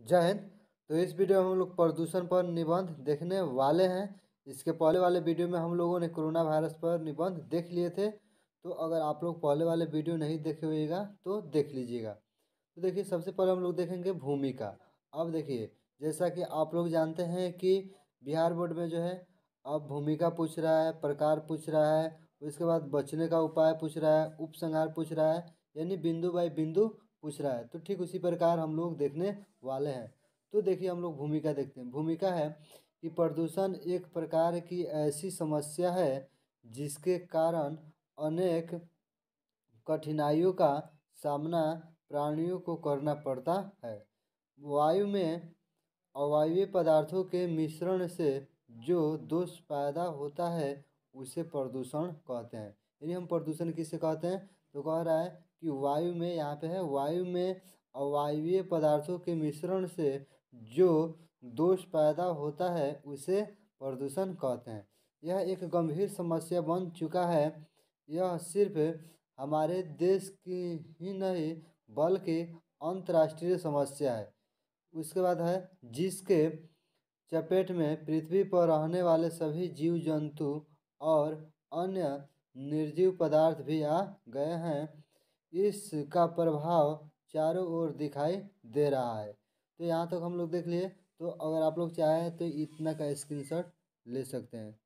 जय हिंद। तो इस वीडियो में हम लोग प्रदूषण पर निबंध देखने वाले हैं। इसके पहले वाले वीडियो में हम लोगों ने कोरोना वायरस पर निबंध देख लिए थे। तो अगर आप लोग पहले वाले वीडियो नहीं देखे हुएगा तो देख लीजिएगा। तो देखिए, सबसे पहले हम लोग देखेंगे भूमिका। अब देखिए, जैसा कि आप लोग जानते हैं कि बिहार बोर्ड में जो है अब भूमिका पूछ रहा है, प्रकार पूछ रहा है, उसके बाद बचने का उपाय पूछ रहा है, उपसंहार पूछ रहा है, यानी बिंदु बाई बिंदु पूछ रहा है। तो ठीक उसी प्रकार हम लोग देखने वाले हैं। तो देखिए, हम लोग भूमिका देखते हैं। भूमिका है कि प्रदूषण एक प्रकार की ऐसी समस्या है जिसके कारण अनेक कठिनाइयों का सामना प्राणियों को करना पड़ता है। वायु में अवायवीय पदार्थों के मिश्रण से जो दोष पैदा होता है उसे प्रदूषण कहते हैं। यानी हम प्रदूषण किसे कहते हैं? तो कह रहा है कि वायु में, यहाँ पे है, वायु में अवायवीय पदार्थों के मिश्रण से जो दोष पैदा होता है उसे प्रदूषण कहते हैं। यह एक गंभीर समस्या बन चुका है। यह सिर्फ हमारे देश की ही नहीं बल्कि अंतर्राष्ट्रीय समस्या है। उसके बाद है, जिसके चपेट में पृथ्वी पर रहने वाले सभी जीव जंतु और अन्य निर्जीव पदार्थ भी आ गए हैं। इसका प्रभाव चारों ओर दिखाई दे रहा है। तो यहाँ तक हम लोग देख लिए। तो अगर आप लोग चाहें तो इतना का स्क्रीनशॉट ले सकते हैं।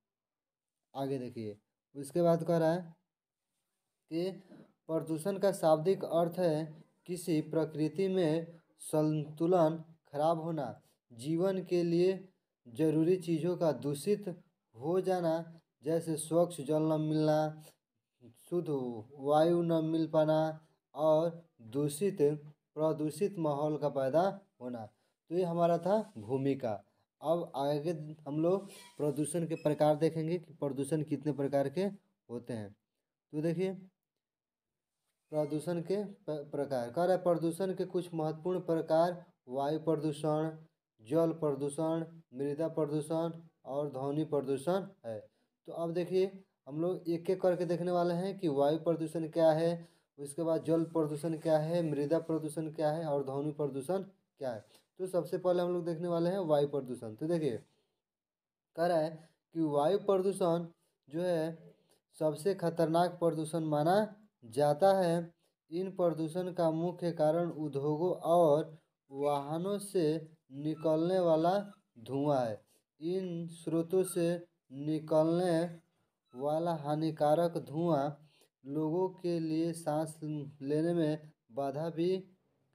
आगे देखिए, उसके बाद कह रहा है कि प्रदूषण का शाब्दिक अर्थ है किसी प्रकृति में संतुलन खराब होना, जीवन के लिए जरूरी चीज़ों का दूषित हो जाना, जैसे स्वच्छ जल न मिलना, शुद्ध वायु न मिल पाना और प्रदूषित माहौल का पैदा होना। तो ये हमारा था भूमिका। अब आगे हम लोग प्रदूषण के प्रकार देखेंगे कि प्रदूषण कितने प्रकार के होते हैं। तो देखिए, प्रदूषण के प्रकार कह रहा है, प्रदूषण के कुछ महत्वपूर्ण प्रकार वायु प्रदूषण, जल प्रदूषण, मृदा प्रदूषण और ध्वनि प्रदूषण है। तो अब देखिए, हम लोग एक एक करके देखने वाले हैं कि वायु प्रदूषण क्या है, उसके बाद जल प्रदूषण क्या है, मृदा प्रदूषण क्या है और ध्वनि प्रदूषण क्या है। तो सबसे पहले हम लोग देखने वाले हैं वायु प्रदूषण। तो देखिए, कह रहा है कि वायु प्रदूषण जो है सबसे खतरनाक प्रदूषण माना जाता है। इन प्रदूषण का मुख्य कारण उद्योगों और वाहनों से निकलने वाला धुआं है। इन स्रोतों से निकलने वाला हानिकारक धुआं लोगों के लिए सांस लेने में बाधा भी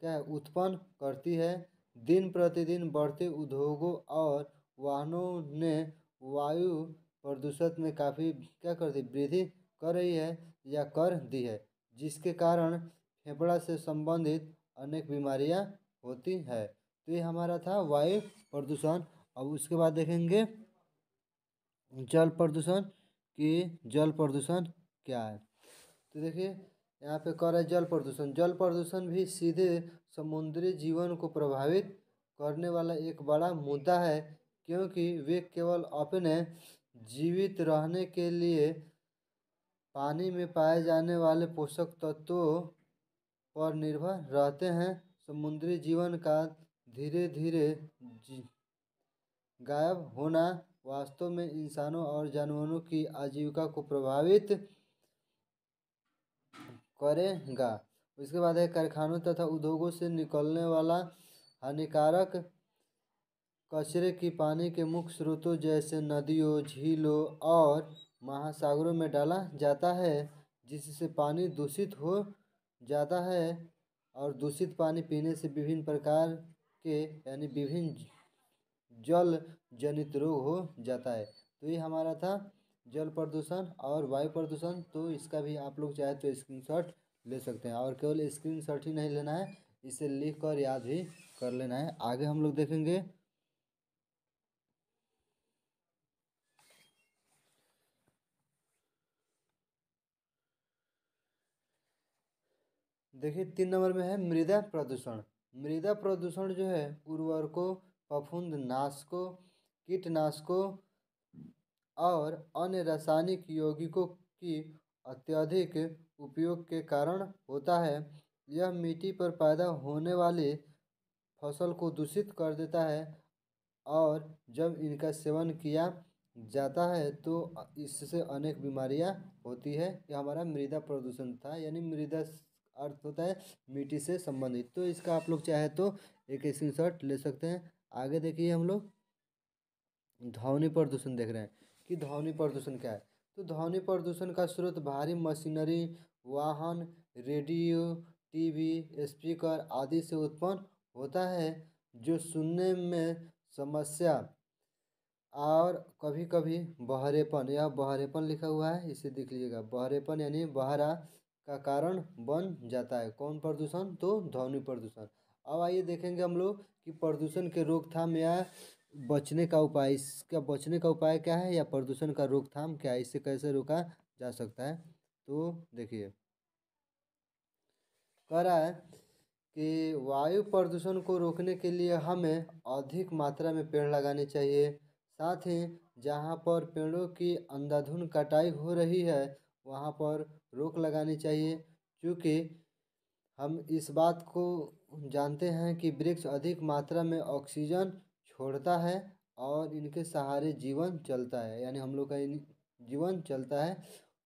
क्या उत्पन्न करती है। दिन प्रतिदिन बढ़ते उद्योगों और वाहनों ने वायु प्रदूषण में काफ़ी क्या कर दी, वृद्धि कर रही है या कर दी है, जिसके कारण फेफड़ा से संबंधित अनेक बीमारियां होती है। तो ये हमारा था वायु प्रदूषण। अब उसके बाद देखेंगे जल प्रदूषण कि जल प्रदूषण क्या है। तो देखिए, यहाँ पे कह रहा है जल प्रदूषण। जल प्रदूषण भी सीधे समुद्री जीवन को प्रभावित करने वाला एक बड़ा मुद्दा है, क्योंकि वे केवल अपने जीवित रहने के लिए पानी में पाए जाने वाले पोषक तत्वों पर निर्भर रहते हैं। समुद्री जीवन का धीरे धीरे गायब होना वास्तव में इंसानों और जानवरों की आजीविका को प्रभावित करेगा। उसके बाद है, कारखानों तथा उद्योगों से निकलने वाला हानिकारक कचरे की पानी के मुख्य स्रोतों जैसे नदियों, झीलों और महासागरों में डाला जाता है, जिससे पानी दूषित हो जाता है। और दूषित पानी पीने से विभिन्न प्रकार के यानी विभिन्न जल जनित रोग हो जाता है। तो ये हमारा था जल प्रदूषण और वायु प्रदूषण। तो इसका भी आप लोग चाहे तो स्क्रीनशॉट ले सकते हैं, और केवल स्क्रीनशॉट ही नहीं लेना है, इसे लिख कर याद भी कर लेना है। आगे हम लोग देखेंगे देखिए, 3 नंबर में है मृदा प्रदूषण। मृदा प्रदूषण जो है उर्वरकों, फफूंदनाशकों, कीटनाशकों और अन्य रासायनिक यौगिकों की अत्यधिक उपयोग के कारण होता है। यह मिट्टी पर पैदा होने वाली फसल को दूषित कर देता है और जब इनका सेवन किया जाता है तो इससे अनेक बीमारियां होती है। यह हमारा मृदा प्रदूषण था, यानी मृदा अर्थ होता है मिट्टी से संबंधित। तो इसका आप लोग चाहे तो एक स्क्रीनशॉट ले सकते हैं। आगे देखिए हम लोग ध्वनि प्रदूषण देख रहे हैं कि ध्वनि प्रदूषण क्या है। तो ध्वनि प्रदूषण का स्रोत भारी मशीनरी, वाहन, रेडियो, टीवी, स्पीकर आदि से उत्पन्न होता है, जो सुनने में समस्या और कभी कभी बहरेपन, यह बहरेपन लिखा हुआ है, इसे देख लीजिएगा। बहरेपन यानी बहरा का कारण बन जाता है। कौन प्रदूषण? तो ध्वनि प्रदूषण। अब आइए देखेंगे हम लोग कि प्रदूषण के रोकथाम या बचने का उपाय, इसका बचने का उपाय क्या है या प्रदूषण का रोकथाम क्या है, इसे कैसे रोका जा सकता है। तो देखिए कह रहा है कि वायु प्रदूषण को रोकने के लिए हमें अधिक मात्रा में पेड़ लगाने चाहिए। साथ ही जहाँ पर पेड़ों की अंधाधुंध कटाई हो रही है वहाँ पर रोक लगानी चाहिए, क्योंकि हम इस बात को जानते हैं कि वृक्ष अधिक मात्रा में ऑक्सीजन छोड़ता है और इनके सहारे जीवन चलता है, यानी हम लोग का जीवन चलता है।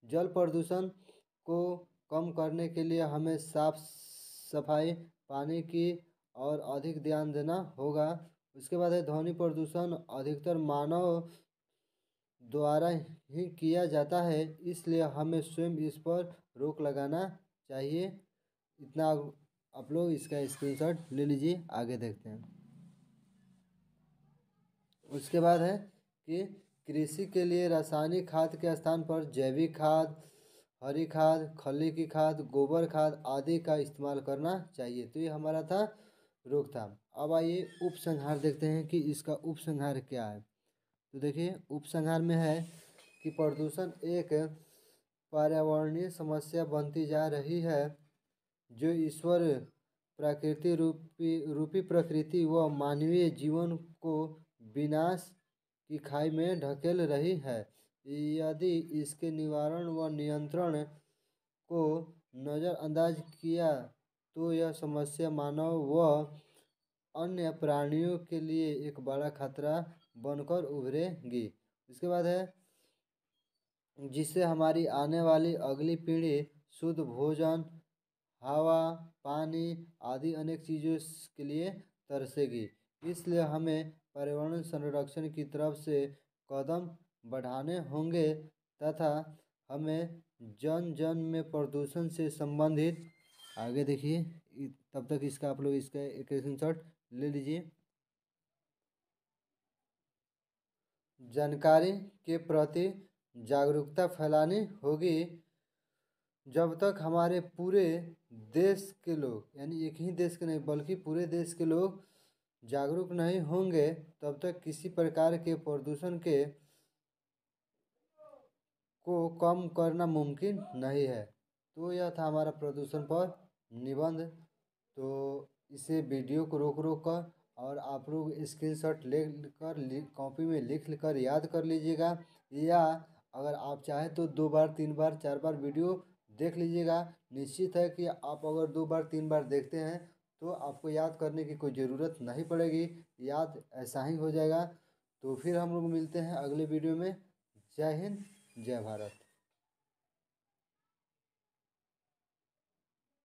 जल प्रदूषण को कम करने के लिए हमें साफ सफाई, पानी की और अधिक ध्यान देना होगा। उसके बाद है ध्वनि प्रदूषण अधिकतर मानव द्वारा ही किया जाता है, इसलिए हमें स्वयं इस पर रोक लगाना चाहिए। इतना आप लोग इसका स्क्रीनशॉट ले लीजिए। आगे देखते हैं। उसके बाद है कि कृषि के लिए रासायनिक खाद के स्थान पर जैविक खाद, हरी खाद, खली की खाद, गोबर खाद आदि का इस्तेमाल करना चाहिए। तो ये हमारा था रोकथाम। अब आइए उपसंहार देखते हैं कि इसका उपसंहार क्या है। तो देखिए उपसंहार में है कि प्रदूषण एक पर्यावरणीय समस्या बनती जा रही है, जो ईश्वर प्रकृति रूपी प्रकृति व मानवीय जीवन को विनाश की खाई में ढकेल रही है। यदि इसके निवारण व नियंत्रण को नज़रअंदाज किया तो यह समस्या मानव व अन्य प्राणियों के लिए एक बड़ा खतरा बनकर उभरेगी। इसके बाद है जिससे हमारी आने वाली अगली पीढ़ी शुद्ध भोजन, हवा, पानी आदि अनेक चीज़ों के लिए तरसेगी। इसलिए हमें पर्यावरण संरक्षण की तरफ से कदम बढ़ाने होंगे तथा हमें जन जन में प्रदूषण से संबंधित, आगे देखिए तब तक इसका आप लोग इसका एक स्क्रीनशॉट ले लीजिए, जानकारी के प्रति जागरूकता फैलानी होगी। जब तक हमारे पूरे देश के लोग, यानी एक ही देश के नहीं बल्कि पूरे देश के लोग जागरूक नहीं होंगे, तब तक किसी प्रकार के प्रदूषण के को कम करना मुमकिन नहीं है। तो यह था हमारा प्रदूषण पर निबंध। तो इसे वीडियो को रोक रोक कर और आप लोग स्क्रीनशॉट ले कर कॉपी में लिख कर याद कर लीजिएगा, या अगर आप चाहें तो 2 बार 3 बार 4 बार वीडियो देख लीजिएगा। निश्चित है कि आप अगर 2 बार 3 बार देखते हैं तो आपको याद करने की कोई ज़रूरत नहीं पड़ेगी, याद ऐसा ही हो जाएगा। तो फिर हम लोग मिलते हैं अगले वीडियो में। जय हिंद, जय भारत।